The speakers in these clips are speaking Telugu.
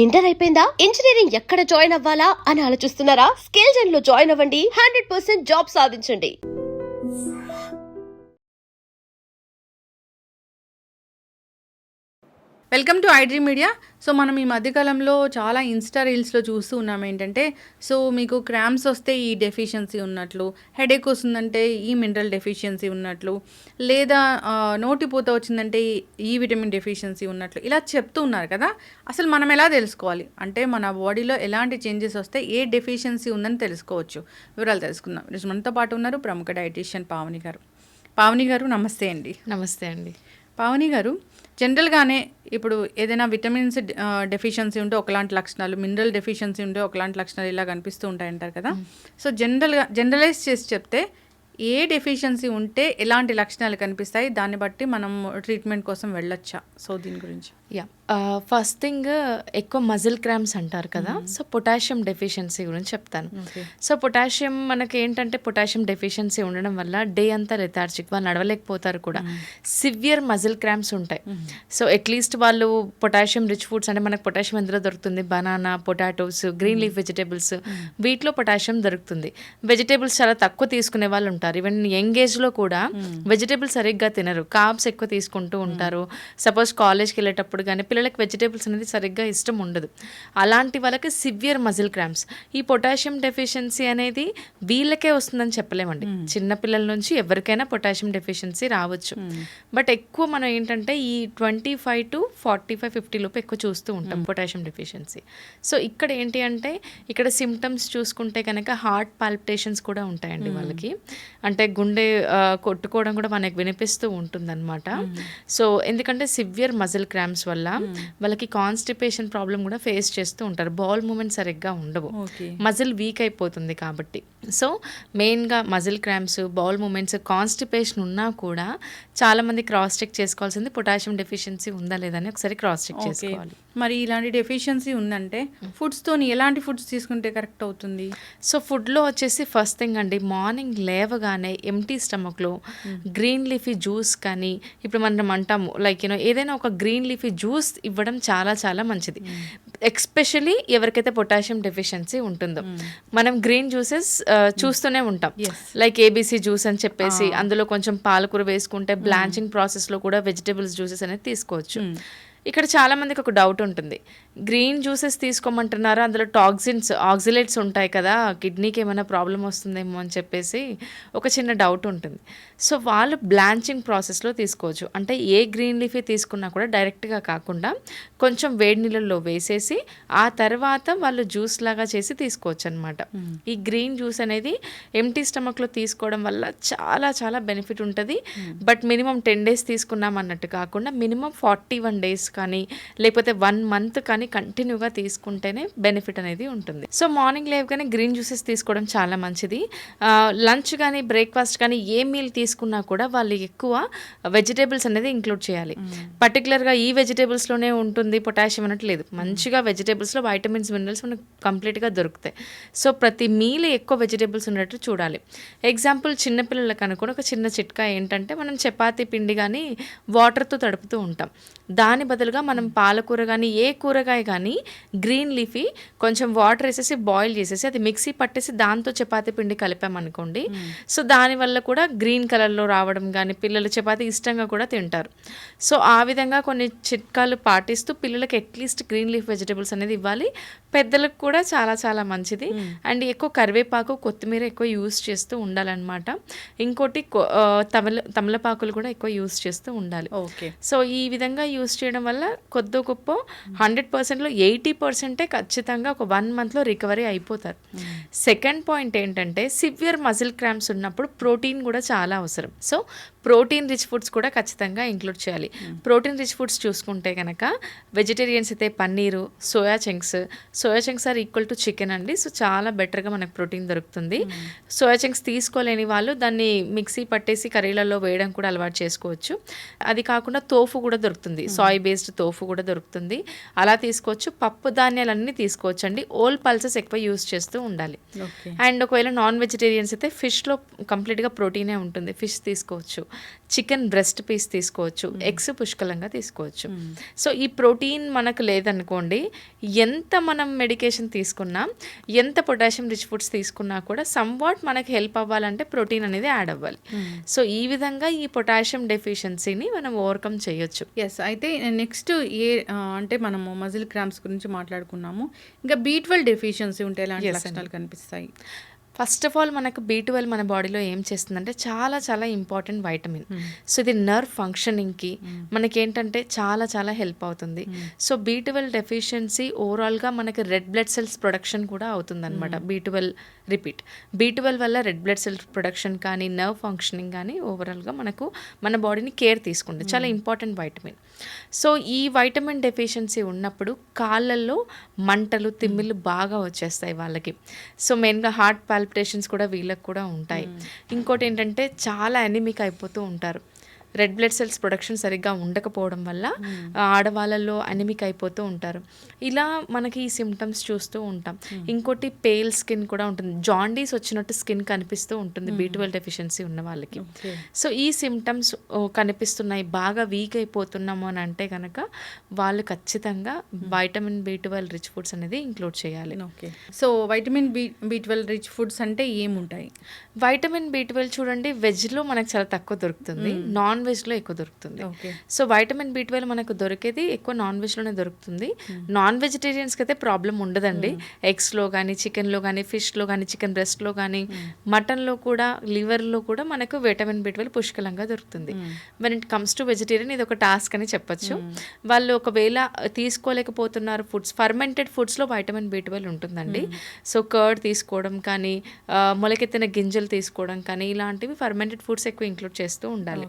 ఇంటర్ అయిపోయిందా? ఇంజనీరింగ్ ఎక్కడ జాయిన్ అవ్వాలా అని ఆలోచిస్తున్నారా? స్కిల్ జెన్ లో జాయిన్ అవ్వండి. 100% జాబ్ సాధించండి. Welcome to iDream media. So మనం ఈ మధ్యకాలంలో చాలా ఇన్స్టా రీల్స్లో చూస్తూ ఉన్నాం ఏంటంటే, సో మీకు క్రామ్స్ వస్తే ఈ డెఫిషియన్సీ ఉన్నట్లు, హెడేక్ వస్తుందంటే ఈ మినరల్ డెఫిషియన్సీ ఉన్నట్లు, లేదా నోటిపూత వచ్చిందంటే ఈ విటమిన్ డెఫిషియన్సీ ఉన్నట్లు ఇలా చెప్తూ ఉన్నారు కదా. అసలు మనం ఎలా తెలుసుకోవాలి? అంటే మన బాడీలో ఎలాంటి చేంజెస్ వస్తే ఏ డెఫిషియన్సీ ఉందని తెలుసుకోవచ్చు. వివరాలు తెలుసుకుందాం. ఈరోజు మనతో పాటు ఉన్నారు ప్రముఖ డైటీషియన్ పావని గారు. పావని గారు నమస్తే అండి. నమస్తే అండి. పావని గారు, జనరల్గానే ఇప్పుడు ఏదైనా విటమిన్స్ డెఫిషియన్సీ ఉంటే ఒకలాంటి లక్షణాలు, మినరల్ డెఫిషియన్సీ ఉంటే ఒకలాంటి లక్షణాలు ఇలా కనిపిస్తూ ఉంటాయంటారు కదా. సో జనరలైజ్ చేసి చెప్తే ఏ డెఫిషియన్సీ ఉంటే ఎలాంటి లక్షణాలు కనిపిస్తాయి, దాన్ని బట్టి మనం ట్రీట్మెంట్ కోసం వెళ్ళొచ్చా? సో దీని గురించి ఫస్ట్ థింగ్ ఎక్కువ మజిల్ క్రామ్స్ అంటారు కదా. సో పొటాషియం డెఫిషియన్సీ గురించి చెప్తాను. సో పొటాషియం మనకి ఏంటంటే, పొటాషియం డెఫిషియన్సీ ఉండడం వల్ల డే అంతా లెథార్జిక్, వాళ్ళు నడవలేకపోతారు కూడా. సివియర్ మజిల్ క్రామ్స్ ఉంటాయి. సో అట్లీస్ట్ వాళ్ళు పొటాషియం రిచ్ ఫుడ్స్, అంటే మనకు పొటాషియం ఎందులో దొరుకుతుంది? Banana, potatoes, green leaf vegetables, వీటిలో పొటాషియం దొరుకుతుంది. వెజిటేబుల్స్ చాలా తక్కువ తీసుకునే వాళ్ళు ఉంటారు. ఈవెన్ యంగ్ ఏజ్లో కూడా వెజిటేబుల్స్ సరిగ్గా తినరు, కార్బ్స్ ఎక్కువ తీసుకుంటూ ఉంటారు. సపోజ్ కాలేజ్కి వెళ్ళేటప్పుడు కానీ పిల్లలకి వెజిటేబుల్స్ అనేది సరిగ్గా ఇష్టం ఉండదు. అలాంటి వాళ్ళకి సివియర్ మజిల్ క్రాంప్స్. ఈ పొటాషియం డెఫిషియన్సీ అనేది వీళ్ళకే వస్తుందని చెప్పలేమండి. చిన్నపిల్లల నుంచి ఎవరికైనా పొటాషియం డెఫిషియన్సీ రావచ్చు. బట్ ఎక్కువ మనం ఏంటంటే ఈ 25 to 45, 50 లోపు ఎక్కువ చూస్తూ ఉంటాం పొటాషియం డెఫిషియన్సీ. సో ఇక్కడ ఏంటి అంటే, ఇక్కడ సిమ్టమ్స్ చూసుకుంటే కనుక హార్ట్ పాల్పిటేషన్స్ కూడా ఉంటాయండి వాళ్ళకి. అంటే గుండె కొట్టుకోవడం కూడా మనకు వినిపిస్తూ ఉంటుందన్నమాట. సో ఎందుకంటే సివియర్ మజిల్ క్రాంప్స్ వల్ల వాళ్ళకి కాన్స్టిపేషన్ ప్రాబ్లం కూడా ఫేస్ చేస్తూ ఉంటారు. బాల్ మూమెంట్ సరిగ్గా ఉండవు, మజిల్ వీక్ అయిపోతుంది కాబట్టి. సో మెయిన్గా muscle cramps, bowel movements, constipation ఉన్నా కూడా చాలామంది క్రాస్ చెక్ చేసుకోవాల్సింది పొటాషియం డెఫిషియన్సీ ఉందా లేదని ఒకసారి క్రాస్ చెక్ చేసుకోవాలి. మరి ఇలాంటి డెఫిషియన్సీ ఉందంటే ఫుడ్స్తో ఎలాంటి ఫుడ్స్ తీసుకుంటే కరెక్ట్ అవుతుంది? సో ఫుడ్లో వచ్చేసి ఫస్ట్ థింగ్ అండి, మార్నింగ్ లేవగానే ఎంటీ స్టమక్లో గ్రీన్ లీఫీ జ్యూస్ కానీ, ఇప్పుడు మనం అంటాము లైక్ ఏదైనా ఒక గ్రీన్ లీఫీ జ్యూస్ ఇవ్వడం చాలా చాలా మంచిది. ఎక్స్పెషలీ ఎవరికైతే పొటాషియం డెఫిషియన్సీ ఉంటుందో. మనం గ్రీన్ జ్యూసెస్ చూస్తూనే ఉంటాం, లైక్ ఏబీసీ జ్యూస్ అని చెప్పేసి, అందులో కొంచెం పాలకూర వేసుకుంటే బ్లాంచింగ్ ప్రాసెస్లో కూడా వెజిటేబుల్స్ జ్యూసెస్ అనేది తీసుకోవచ్చు. ఇక్కడ చాలా మందికి ఒక డౌట్ ఉంటుంది, గ్రీన్ జ్యూసెస్ తీసుకోమంటున్నారు, అందులో టాక్సిన్స్, ఆక్సిలేట్స్ ఉంటాయి కదా, కిడ్నీకి ఏమైనా ప్రాబ్లం వస్తుందేమో అని చెప్పేసి ఒక చిన్న డౌట్ ఉంటుంది. సో వాళ్ళు బ్లాంచింగ్ ప్రాసెస్లో తీసుకోవచ్చు. అంటే ఏ గ్రీన్ లీఫీ తీసుకున్నా కూడా డైరెక్ట్గా కాకుండా కొంచెం వేడి నీళ్ళల్లో వేసేసి ఆ తర్వాత వాళ్ళు జ్యూస్ లాగా చేసి తీసుకోవచ్చు అనమాట. ఈ గ్రీన్ జ్యూస్ అనేది ఎంటీ స్టమక్లో తీసుకోవడం వల్ల చాలా చాలా బెనిఫిట్ ఉంటుంది. బట్ మినిమం 10 days తీసుకున్నాం అన్నట్టు కాకుండా మినిమం 41 days కానీ లేకపోతే 1 month కానీ కంటిన్యూగా తీసుకుంటేనే బెనిఫిట్ అనేది ఉంటుంది. సో మార్నింగ్ లేవగానే గ్రీన్ జ్యూసెస్ తీసుకోవడం చాలా మంచిది. లంచ్ కానీ బ్రేక్ఫాస్ట్ కానీ ఏ మీల్ తీసుకున్నా కూడా వాళ్ళు ఎక్కువ వెజిటేబుల్స్ అనేది ఇంక్లూడ్ చేయాలి. పర్టికులర్గా ఈ వెజిటేబుల్స్లోనే ఉంటుంది పొటాషియం అన్నట్టు లేదు. మంచిగా వెజిటేబుల్స్లో వైటమిన్స్, మినరల్స్ మనకు కంప్లీట్గా దొరుకుతాయి. సో ప్రతి మీల్ ఎక్కువ వెజిటేబుల్స్ ఉన్నట్టు చూడాలి. ఎగ్జాంపుల్ చిన్నపిల్లలకు అనుకుని ఒక చిన్న చిట్కా ఏంటంటే, మనం చపాతీ పిండి కానీ వాటర్తో తడుపుతూ ఉంటాం. దాని బదులుగా మనం పాలకూర కానీ ఏ కూరగాయ కానీ గ్రీన్ లీఫీ కొంచెం వాటర్ వేసేసి బాయిల్ చేసేసి అది మిక్సీ పట్టేసి దాంతో చపాతీ పిండి కలిపామనుకోండి. సో దానివల్ల కూడా గ్రీన్ కలర్లో రావడం కానీ, పిల్లలు చపాతీ ఇష్టంగా కూడా తింటారు. సో ఆ విధంగా కొన్ని చిట్కాలు పాటిస్తూ పిల్లలకి అట్లీస్ట్ గ్రీన్ లీఫ్ వెజిటేబుల్స్ అనేది ఇవ్వాలి. పెద్దలకు కూడా చాలా చాలా మంచిది. అండ్ ఎక్కువ కరివేపాకు, కొత్తిమీర ఎక్కువ యూస్ చేస్తూ ఉండాలన్నమాట. ఇంకోటి తమలపాకులు కూడా ఎక్కువ యూస్ చేస్తూ ఉండాలి. సో ఈ విధంగా యూస్ చేయడం వల్ల కొద్ది గొప్ప 100%లో 80% ఖచ్చితంగా ఒక 1 monthలో రికవరీ అయిపోతారు. సెకండ్ పాయింట్ ఏంటంటే, సివియర్ మజిల్ క్రాంప్స్ ఉన్నప్పుడు ప్రోటీన్ కూడా చాలా అవసరం. సో ప్రోటీన్ రిచ్ ఫుడ్స్ కూడా ఖచ్చితంగా ఇంక్లూడ్ చేయాలి. ప్రోటీన్ రిచ్ ఫుడ్స్ చూసుకుంటే కనుక వెజిటేరియన్స్ అయితే paneer, soya chunks are equal to chicken అండి. సో చాలా బెటర్గా మనకు ప్రోటీన్ దొరుకుతుంది. సోయా చంక్స్ తీసుకోలేని వాళ్ళు దాన్ని మిక్సీ పట్టేసి కర్రీలలో వేయడం కూడా అలవాటు చేసుకోవచ్చు. అది కాకుండా తోఫు కూడా దొరుకుతుంది, సాయ్ బేస్డ్ తోఫు కూడా దొరుకుతుంది, అలా తీసుకోవచ్చు. పప్పు ధాన్యాలన్నీ తీసుకోవచ్చు అండి. ఓల్ పల్సెస్ ఎక్కువ యూస్ చేస్తూ ఉండాలి. అండ్ ఒకవేళ నాన్ వెజిటేరియన్స్ అయితే ఫిష్లో కంప్లీట్గా ప్రోటీనే ఉంటుంది, ఫిష్ తీసుకోవచ్చు. చికెన్ బ్రెస్ట్ పీస్ తీసుకోవచ్చు, ఎగ్స్ పుష్కలంగా తీసుకోవచ్చు. సో ఈ ప్రోటీన్ మనకు లేదనుకోండి, ఎంత మనం మెడికేషన్ తీసుకున్నా, ఎంత పొటాషియం రిచ్ ఫుడ్స్ తీసుకున్నా కూడా సమ్వాట్ మనకి హెల్ప్ అవ్వాలంటే ప్రోటీన్ అనేది యాడ్ అవ్వాలి. సో ఈ విధంగా ఈ పొటాషియం డెఫిషియన్సీని మనం ఓవర్కమ్ చేయొచ్చు. ఎస్. అయితే నెక్స్ట్ అంటే మనము మజిల్ క్రాంప్స్ గురించి మాట్లాడుకున్నాము. ఇంకా B12 డెఫిషియన్సీ ఉంటే ఎలాంటి లక్షణాలు కనిపిస్తాయి? ఫస్ట్ ఆఫ్ ఆల్ మనకు B12 మన బాడీలో ఏం చేస్తుందంటే చాలా చాలా ఇంపార్టెంట్ వైటమిన్. సో ఇది నర్వ్ ఫంక్షనింగ్కి మనకేంటంటే చాలా చాలా హెల్ప్ అవుతుంది. సో B12 డెఫిషియన్సీ ఓవరాల్గా మనకి రెడ్ బ్లడ్ సెల్స్ ప్రొడక్షన్ కూడా అవుతుంది అనమాట. B12 వల్ల రెడ్ బ్లడ్ సెల్స్ ప్రొడక్షన్ కానీ నర్వ్ ఫంక్షనింగ్ కానీ ఓవరాల్గా మనకు మన బాడీని కేర్ తీసుకుంటుంది. చాలా ఇంపార్టెంట్ వైటమిన్. సో ఈ వైటమిన్ డెఫిషియన్సీ ఉన్నప్పుడు కాళ్ళల్లో మంటలు, తిమ్మిళ్ళు బాగా వచ్చేస్తాయి వాళ్ళకి. సో మెయిన్గా హార్ట్ పాల్పిటేషన్స్ కూడా వీళ్ళకి కూడా ఉంటాయి. ఇంకోటి ఏంటంటే చాలా ఎనిమిక్ అయిపోతూ ఉంటారు. రెడ్ బ్లడ్ సెల్స్ ప్రొడక్షన్ సరిగ్గా ఉండకపోవడం వల్ల ఆడవాళ్ళల్లో అనిమిక్ అయిపోతూ ఉంటారు. ఇలా మనకి ఈ సిమ్టమ్స్ చూస్తూ ఉంటాం. ఇంకోటి పేల్ స్కిన్ కూడా ఉంటుంది. జాండీస్ వచ్చినట్టు స్కిన్ కనిపిస్తూ ఉంటుంది B12 డెఫిషియన్సీ ఉన్న వాళ్ళకి. సో ఈ సిమ్టమ్స్ కనిపిస్తున్నాయి, బాగా వీక్ అయిపోతున్నాము అని అంటే కనుక వాళ్ళు ఖచ్చితంగా వైటమిన్ B12 రిచ్ ఫుడ్స్ అనేది ఇంక్లూడ్ చేయాలి. Okay. So vitamin B12 rich foods అంటే ఏముంటాయి? వైటమిన్ B12 చూడండి, వెజ్లో మనకు చాలా తక్కువ దొరుకుతుంది, నాన్ వెజ్లో ఎక్కువ దొరుకుతుంది. సో వైటమిన్ B12 మనకు దొరికేది ఎక్కువ నాన్ వెజ్లోనే దొరుకుతుంది. నాన్ వెజిటేరియన్స్కి అయితే ప్రాబ్లం ఉండదండి. ఎగ్స్లో కానీ, చికెన్లో కానీ, ఫిష్లో కానీ, చికెన్ బ్రెస్ట్లో కానీ, మటన్లో కూడా, లివర్లో కూడా మనకు వైటమిన్ B12 పుష్కలంగా దొరుకుతుంది. When it comes to vegetarian ఇది ఒక టాస్క్ అని చెప్పొచ్చు. వాళ్ళు ఒకవేళ తీసుకోలేకపోతున్నారు ఫుడ్స్, ఫర్మెంటెడ్ ఫుడ్స్లో వైటమిన్ B12 ఉంటుందండి. సో కర్డ్ తీసుకోవడం కానీ, మొలకెత్తిన గింజలు తీసుకోవడం కానీ, ఇలాంటివి ఫర్మెంటెడ్ ఫుడ్స్ ఎక్కువ ఇంక్లూడ్ చేస్తూ ఉండాలి.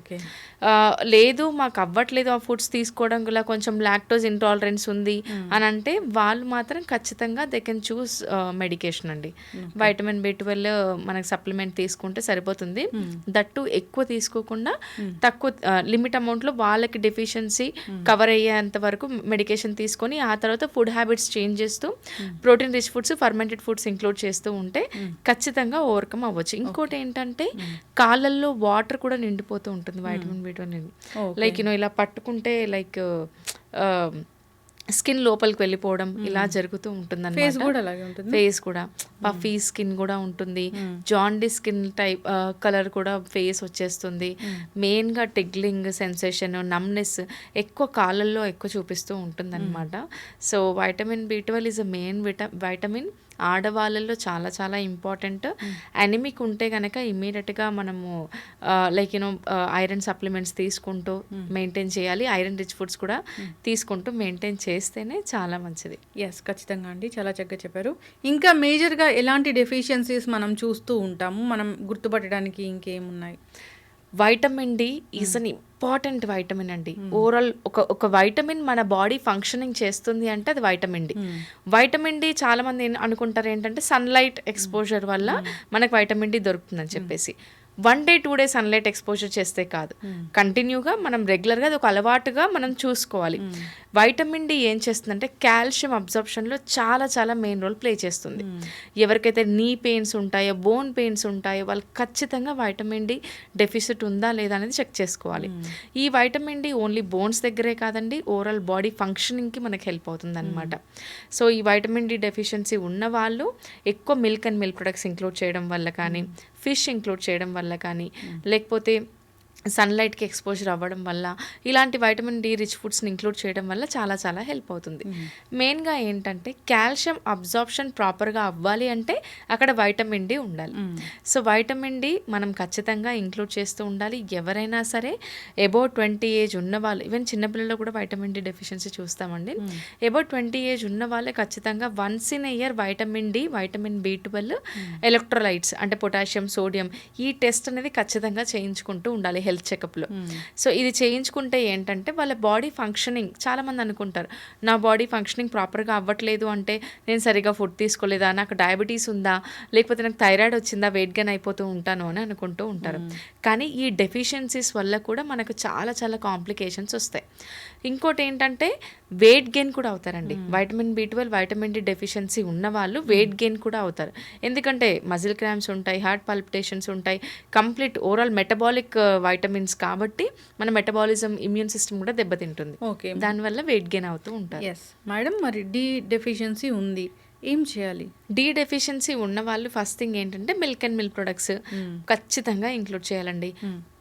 లేదు మాకు అవ్వట్లేదు ఆ ఫుడ్స్ తీసుకోవడం వల్ల, కొంచెం లాక్టోజ్ ఇంటాలరెన్స్ ఉంది అని అంటే వాళ్ళు మాత్రం ఖచ్చితంగా దే కెన్ చూస్ మెడికేషన్ అండి. వైటమిన్ B12 మనకు సప్లిమెంట్ తీసుకుంటే సరిపోతుంది. దట్టు ఎక్కువ తీసుకోకుండా తక్కువ లిమిట్ అమౌంట్లో వాళ్ళకి డెఫిషియన్సీ కవర్ అయ్యేంత వరకు మెడికేషన్ తీసుకొని ఆ తర్వాత ఫుడ్ హ్యాబిట్స్ చేంజ్ చేస్తూ protein rich foods, fermented foods include చేస్తూ ఉంటే ఖచ్చితంగా ఓవర్కమ్ అవ్వచ్చు. ఇంకోటి ఏంటంటే కాళ్ళల్లో వాటర్ కూడా నిండిపోతూ ఉంటుంది వైటమిన్ B12. లైక్ ఇలా పట్టుకుంటే లైక్ స్కిన్ లోపలికి వెళ్ళిపోవడం ఇలా జరుగుతూ ఉంటుంది అన్నమాట. ఫేస్ కూడా పఫీ స్కిన్ కూడా ఉంటుంది. జాండీస్ స్కిన్ టైప్ కలర్ కూడా ఫేస్ వచ్చేస్తుంది. మెయిన్గా టిగ్లింగ్ సెన్సేషన్, నమ్నెస్ ఎక్కువ కాళ్ళల్లో ఎక్కువ చూపిస్తూ ఉంటుంది అనమాట. So vitamin B12 is a main vitamin. ఆడవాళ్ళల్లో చాలా చాలా ఇంపార్టెంట్. ఎనిమిక్ ఉంటే కనుక ఇమ్మీడియట్గా మనము లైక్ ఐరన్ సప్లిమెంట్స్ తీసుకుంటూ మెయింటైన్ చేయాలి. ఐరన్ రిచ్ ఫుడ్స్ కూడా తీసుకుంటూ మెయింటైన్ చేస్తేనే చాలా మంచిది. ఎస్, ఖచ్చితంగా అండి, చాలా చక్కగా చెప్పారు. ఇంకా మేజర్గా ఎలాంటి డెఫిషియన్సీస్ మనం చూస్తూ ఉంటాము, మనం గుర్తుపట్టడానికి ఇంకేమున్నాయి? Vitamin D is an important vitamin అండి. ఓవరాల్ ఒక వైటమిన్ మన బాడీ ఫంక్షనింగ్ చేస్తుంది అంటే అది వైటమిన్ D. వైటమిన్ D చాలా మంది అనుకుంటారు ఏంటంటే సన్లైట్ ఎక్స్పోజర్ వల్ల మనకు వైటమిన్ D దొరుకుతుందని చెప్పేసి. 1 day 2 days సన్లైట్ ఎక్స్పోజర్ చేస్తే కాదు, కంటిన్యూగా మనం రెగ్యులర్గా అది ఒక అలవాటుగా మనం చూసుకోవాలి. వైటమిన్ D ఏం చేస్తుందంటే కాల్షియం అబ్జర్ప్షన్లో చాలా చాలా మెయిన్ రోల్ ప్లే చేస్తుంది. ఎవరికైతే నీ పెయిన్స్ ఉంటాయో, బోన్ పెయిన్స్ ఉంటాయో వాళ్ళకి ఖచ్చితంగా వైటమిన్ D డెఫిసిట్ ఉందా లేదా అనేది చెక్ చేసుకోవాలి. ఈ వైటమిన్ D ఓన్లీ బోన్స్ దగ్గరే కాదండి, ఓవరాల్ బాడీ ఫంక్షనింగ్కి మనకి హెల్ప్ అవుతుంది అనమాట. సో ఈ వైటమిన్ D డెఫిషియన్సీ ఉన్న వాళ్ళు ఎక్కువ milk and milk products include చేయడం వల్ల కానీ, ఫిష్ ఇంక్లూడ్ చేయడం వల్ల కానీ, లేకపోతే సన్లైట్కి ఎక్స్పోజర్ అవ్వడం వల్ల, ఇలాంటి వైటమిన్ D రిచ్ ఫుడ్స్ని ఇంక్లూడ్ చేయడం వల్ల చాలా చాలా హెల్ప్ అవుతుంది. మెయిన్గా ఏంటంటే కాల్షియం అబ్జార్ప్షన్ ప్రాపర్గా అవ్వాలి అంటే అక్కడ వైటమిన్ D ఉండాలి. సో వైటమిన్ D మనం ఖచ్చితంగా ఇంక్లూడ్ చేస్తూ ఉండాలి. ఎవరైనా సరే అబౌవ్ 20 ఏజ్ ఉన్న వాళ్ళు, ఈవెన్ చిన్నపిల్లల్లో కూడా వైటమిన్ D డెఫిషియన్సీ చూస్తామండి. అబౌవ్ 20 ఏజ్ ఉన్న వాళ్ళే ఖచ్చితంగా once in a year vitamin D, vitamin B12, electrolytes అంటే పొటాషియం, సోడియం ఈ టెస్ట్ అనేది ఖచ్చితంగా చేయించుకుంటూ ఉండాలి హెల్త్ చెకప్లో. సో ఇది చేయించుకుంటే ఏంటంటే వాళ్ళ బాడీ ఫంక్షనింగ్, చాలామంది అనుకుంటారు నా బాడీ ఫంక్షనింగ్ ప్రాపర్గా అవ్వట్లేదు అంటే నేను సరిగా ఫుడ్ తీసుకోలేదా, నాకు డయాబెటీస్ ఉందా, లేకపోతే నాకు థైరాయిడ్ వచ్చిందా, వెయిట్ గెయిన్ అయిపోతూ ఉంటాను అని అనుకుంటూ ఉంటారు. కానీ ఈ డెఫిషియన్సీస్ వల్ల కూడా మనకు చాలా చాలా కాంప్లికేషన్స్ వస్తాయి. ఇంకోటి ఏంటంటే వెయిట్ గెయిన్ కూడా అవుతారండి. Vitamin B12, vitamin D deficiency ఉన్న వాళ్ళు వెయిట్ గెయిన్ కూడా అవుతారు. ఎందుకంటే మజిల్ క్రాంప్స్ ఉంటాయి, హార్ట్ పాల్పిటేషన్స్ ఉంటాయి, complete overall metabolic vitamin vitamins కాబట్టి మన మెటబాలిజం, ఇమ్యూన్ సిస్టమ్ కూడా దెబ్బతింటుంది. ఓకే. దానివల్ల వెయిట్ గెయిన్ అవుతూ ఉంటారు. ఎస్ మేడం, మరి డి డెఫిషియన్సీ ఉంది, ఏం చేయాలి? డి డెఫిషియన్సీ ఉన్న వాళ్ళు ఫస్ట్ థింగ్ ఏంటంటే మిల్క్ అండ్ మిల్క్ ప్రొడక్ట్స్ ఖచ్చితంగా ఇంక్లూడ్ చేయాలండి.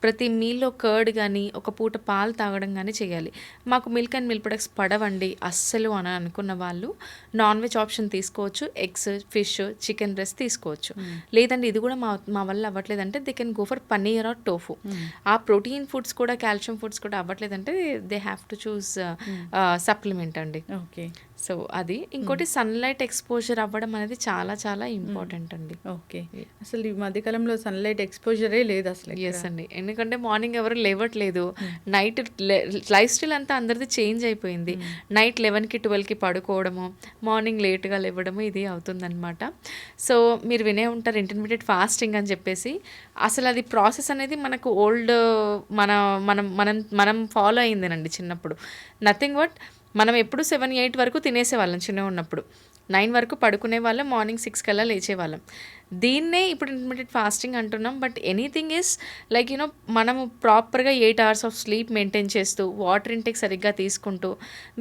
ప్రతి మీల్లో కర్డ్ కానీ ఒక పూట పాలు తాగడం కానీ చేయాలి. మాకు మిల్క్ అండ్ మిల్క్ ప్రొడక్ట్స్ పడవండి అస్సలు అని అనుకున్న వాళ్ళు నాన్ వెజ్ ఆప్షన్ తీసుకోవచ్చు. ఎగ్స్, ఫిష్, చికెన్ బ్రెస్ట్ తీసుకోవచ్చు. లేదండి ఇది కూడా మా వల్ల అవ్వట్లేదంటే they can go for paneer or tofu. ఆ ప్రోటీన్ ఫుడ్స్ కూడా, కాల్షియం ఫుడ్స్ కూడా అవ్వట్లేదంటే they have to choose supplement అండి. ఓకే. సో అది ఇంకోటి సన్లైట్ ఎక్స్పోజర్ అవ్వడం అనేది చాలా చాలా ఇంపార్టెంట్ అండి. ఓకే. అసలు ఈ మధ్యకాలంలో సన్లైట్ ఎక్స్పోజరే లేదు అసలు. ఎస్ అండి, ఎందుకంటే మార్నింగ్ ఎవరు లేవట్లేదు. నైట్ లైఫ్ స్టైల్ అంతా అందరిది చేంజ్ అయిపోయింది. నైట్ 11కి 12కి పడుకోవడము, మార్నింగ్ లేట్గా లేవడము ఇది అవుతుందన్నమాట. సో మీరు వినే ఉంటారు ఇంటర్మీడియట్ ఫాస్టింగ్ అని చెప్పేసి. అసలు అది ప్రాసెస్ అనేది మనకు ఓల్డ్ మనం ఫాలో అయిందేనండి చిన్నప్పుడు. నథింగ్ బట్ మనం ఎప్పుడు 7-8 వరకు తినేసేవాళ్ళం చిన్నగా ఉన్నప్పుడు. 9 వరకు పడుకునే వాళ్ళం, మార్నింగ్ 6 కల్లా లేచేవాళ్ళం. దీన్నే ఇప్పుడు ఇంటర్మీడియట్ ఫాస్టింగ్ అంటున్నాం. బట్ ఎనీథింగ్ ఈస్ లైక్ మనము ప్రాపర్గా 8 hours ఆఫ్ స్లీప్ మెయింటైన్ చేస్తూ, వాటర్ ఇంటేక్ సరిగ్గా తీసుకుంటూ,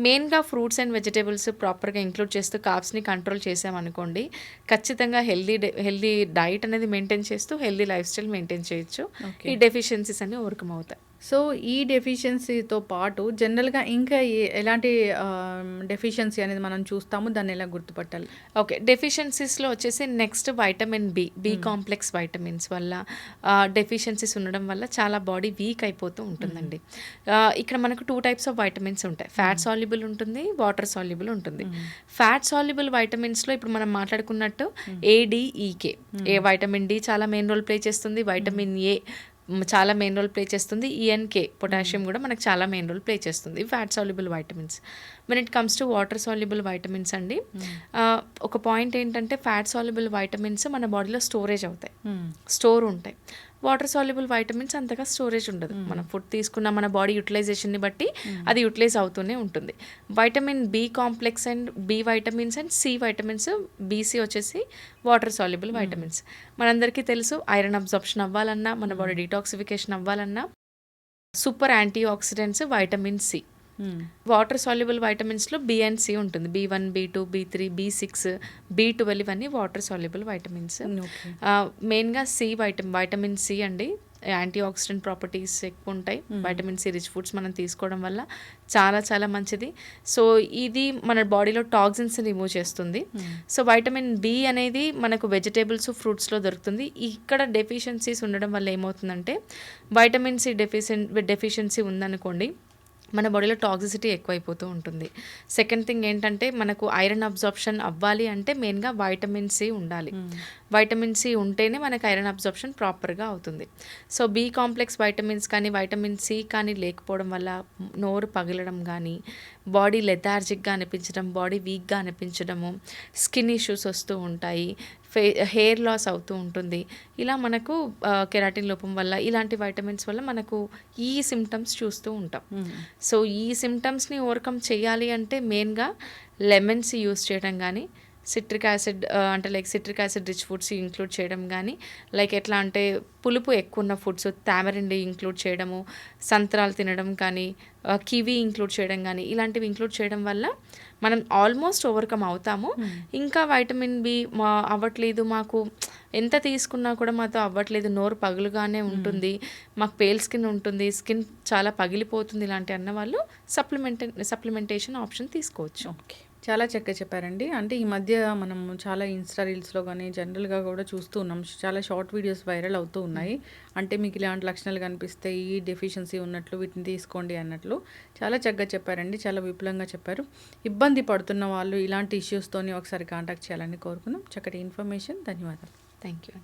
మెయిన్గా ఫ్రూట్స్ అండ్ వెజిటేబుల్స్ ప్రాపర్గా ఇంక్లూడ్ చేస్తూ కార్బ్స్ని కంట్రోల్ చేసామనుకోండి, ఖచ్చితంగా హెల్దీ డైట్ అనేది మెయింటైన్ చేస్తూ హెల్దీ లైఫ్ స్టైల్ మెయింటైన్ చేయొచ్చు. ఈ డెఫిషియన్సీస్ అన్ని ఓవర్కమ్ అవుతాయి. సో ఈ డెఫిషియన్సీతో పాటు జనరల్గా ఇంకా ఎలాంటి డెఫిషియన్సీ అనేది మనం చూస్తాము, దాన్ని ఎలా గుర్తుపట్టాలి? ఓకే, డెఫిషియన్సీస్లో వచ్చేసి next vitamin B complex vitamins వల్ల డెఫిషియన్సీస్ ఉండడం వల్ల చాలా బాడీ వీక్ అయిపోతూ ఉంటుందండి. ఇక్కడ మనకు 2 types ఆఫ్ వైటమిన్స్ ఉంటాయి. ఫ్యాట్ సాల్యుబుల్ ఉంటుంది, వాటర్ సాల్యుబుల్ ఉంటుంది. ఫ్యాట్ సాల్యుబుల్ వైటమిన్స్లో ఇప్పుడు మనం మాట్లాడుకున్నట్టు ADEK, వైటమిన్ డి చాలా మెయిన్ రోల్ ప్లే చేస్తుంది. వైటమిన్ ఏ చాలా మెయిన్ రోల్ ప్లే చేస్తుంది. ENK పొటాషియం కూడా మనకు చాలా మెయిన్ రోల్ ప్లే చేస్తుంది. Fat soluble vitamins. When it comes to water soluble vitamins అండి, ఒక పాయింట్ ఏంటంటే ఫ్యాట్ సాల్యుబుల్ వైటమిన్స్ మన బాడీలో స్టోరేజ్ అవుతాయి, స్టోర్ ఉంటాయి. వాటర్ సాల్యుబుల్ వైటమిన్స్ అంతగా స్టోరేజ్ ఉండదు. మనం ఫుడ్ తీసుకున్న మన బాడీ యూటిలైజేషన్ని బట్టి అది యూటిలైజ్ అవుతూనే ఉంటుంది. Vitamin B complex and B vitamins and C vitamins, BC వచ్చేసి వాటర్ సాల్యుబుల్ వైటమిన్స్. మనందరికీ తెలుసు ఐరన్ అబ్జార్ప్షన్ అవ్వాలన్నా, మన బాడీ డీటాక్సిఫికేషన్ అవ్వాలన్నా super antioxidants vitamin C. Water soluble వైటమిన్స్లో B and C ఉంటుంది. B1, B2, B3, B6, B12 ఇవన్నీ వాటర్ సాల్యుబుల్ వైటమిన్స్. మెయిన్గా వైటమిన్ సి అండి, యాంటీ ఆక్సిడెంట్ ప్రాపర్టీస్ ఎక్కువ ఉంటాయి. వైటమిన్ సి రిచ్ ఫుడ్స్ మనం తీసుకోవడం వల్ల చాలా చాలా మంచిది. సో ఇది మన బాడీలో టాక్సిన్స్ రిమూవ్ చేస్తుంది. సో వైటమిన్ బి అనేది మనకు వెజిటేబుల్స్, ఫ్రూట్స్లో దొరుకుతుంది. ఇక్కడ డెఫిషియన్సీస్ ఉండడం వల్ల ఏమవుతుందంటే, వైటమిన్ సి డెఫిషియన్సీ ఉందనుకోండి, మన బాడీలో టాక్సిసిటీ ఎక్కువైపోతూ ఉంటుంది. సెకండ్ థింగ్ ఏంటంటే, మనకు ఐరన్ అబ్జార్ప్షన్ అవ్వాలి అంటే మెయిన్గా వైటమిన్ సి ఉండాలి. వైటమిన్ సి ఉంటేనే మనకు ఐరన్ అబ్జార్ప్షన్ ప్రాపర్గా అవుతుంది. సో బి కాంప్లెక్స్ వైటమిన్స్ కానీ వైటమిన్ సి కానీ లేకపోవడం వల్ల నోరు పగిలడం కానీ, బాడీ లెథార్జిక్గా అనిపించడం, బాడీ వీక్గా అనిపించడము, స్కిన్ ఇష్యూస్ వస్తూ ఉంటాయి, హెయిర్ లాస్ అవుతూ ఉంటుంది. ఇలా మనకు కెరాటిన్ లోపం వల్ల, ఇలాంటి వైటమిన్స్ వల్ల మనకు ఈ సిమ్టమ్స్ చూస్తూ ఉంటాం. సో ఈ సిమ్టమ్స్ని ఓవర్కమ్ చేయాలి అంటే మెయిన్గా లెమన్స్ యూస్ చేయడం కానీ, citric acid rich foods include చేయడం కానీ, లైక్ ఎట్లా అంటే పులుపు ఎక్కువ ఉన్న ఫుడ్స్, తామరిండి ఇంక్లూడ్ చేయడము, సంత్రాలు తినడం కానీ, కివీ ఇంక్లూడ్ చేయడం కానీ, ఇలాంటివి ఇంక్లూడ్ చేయడం వల్ల మనం ఆల్మోస్ట్ ఓవర్కమ్ అవుతాము. ఇంకా వైటమిన్ బి అవ్వట్లేదు, మాకు ఎంత తీసుకున్నా కూడా మాతో అవ్వట్లేదు, నోరు పగులుగానే ఉంటుంది, మాకు పేల్ స్కిన్ ఉంటుంది, స్కిన్ చాలా పగిలిపోతుంది, ఇలాంటి అన్న వాళ్ళు సప్లిమెంటేషన్ ఆప్షన్ తీసుకోవచ్చు. ఓకే, చాలా చక్కగా చెప్పారండి. అంటే ఈ మధ్య మనం చాలా ఇన్స్టా రీల్స్లో కానీ జనరల్గా కూడా చూస్తూ ఉన్నాం, చాలా షార్ట్ వీడియోస్ వైరల్ అవుతూ ఉన్నాయి. అంటే మీకు ఇలాంటి లక్షణాలు కనిపిస్తే ఈ డెఫిషియన్సీ ఉన్నట్లు వీటిని తీసుకోండి అన్నట్లు చాలా చక్కగా చెప్పారండి, చాలా విపులంగా చెప్పారు. ఇబ్బంది పడుతున్న వాళ్ళు ఇలాంటి ఇష్యూస్తోని ఒకసారి కాంటాక్ట్ చేయాలని కోరుకున్నాం. చక్కటి ఇన్ఫర్మేషన్, ధన్యవాదాలు. Thank you.